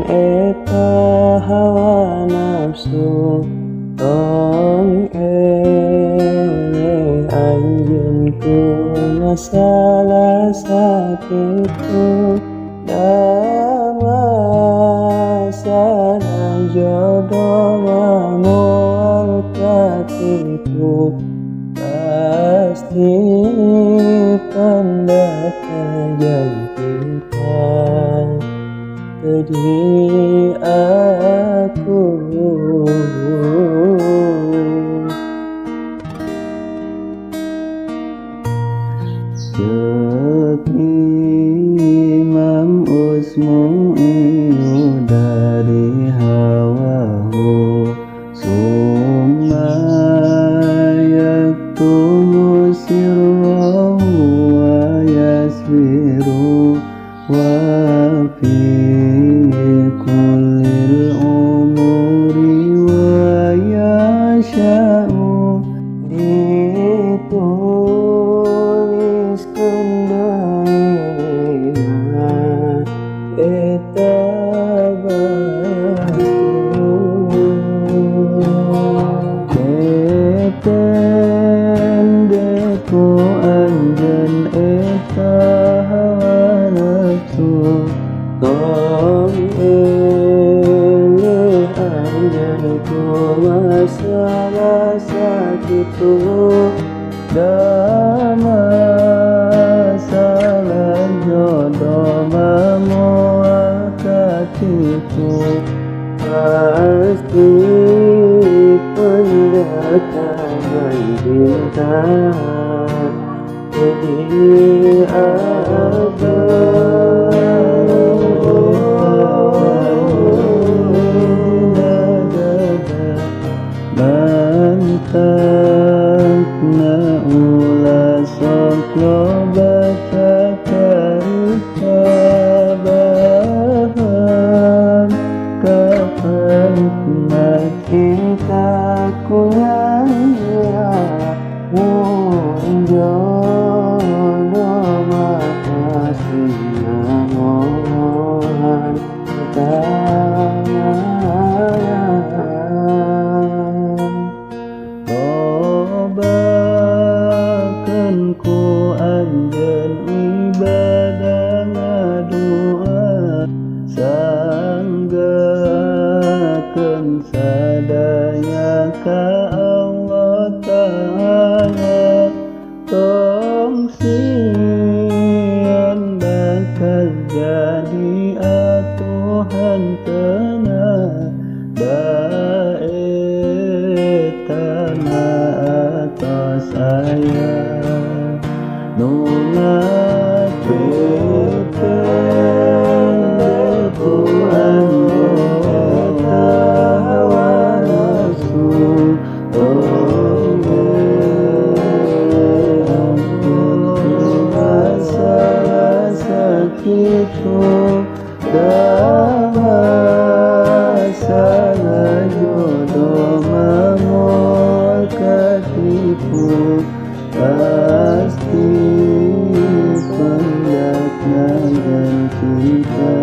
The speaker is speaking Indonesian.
eta hawa nafsu tong anjeun ku masalah sakitu masalah jodoh moal katipu pasti pendatang kita jadi aku Cek Imam Usmu'inu dari hawahu summa yaktumu sirrahu wa yasfiru wa fi kullil umuri wa yasha'u dituliskan daina eta Teten deku anjen eta hawa nafsu tong anjen ku masalah sakitu da masalah jodoh mamoal katipu pasti pendatangan bintang jadi ada mantak na ula sok lo baca karisabahan kapan cintaku nyanyi jodoh makasih namohan lobakan ku anjen ibadah ngadua sanggakeun sadaya ka Allah Ta'ala tong sieun bakal jadi atuhan teunah da eta na atos aya nu ngakeun deku anjeun eta hawa nafsu tong masalah sakitu da masalah jodoh mamoal katipu pasti pendatang cinta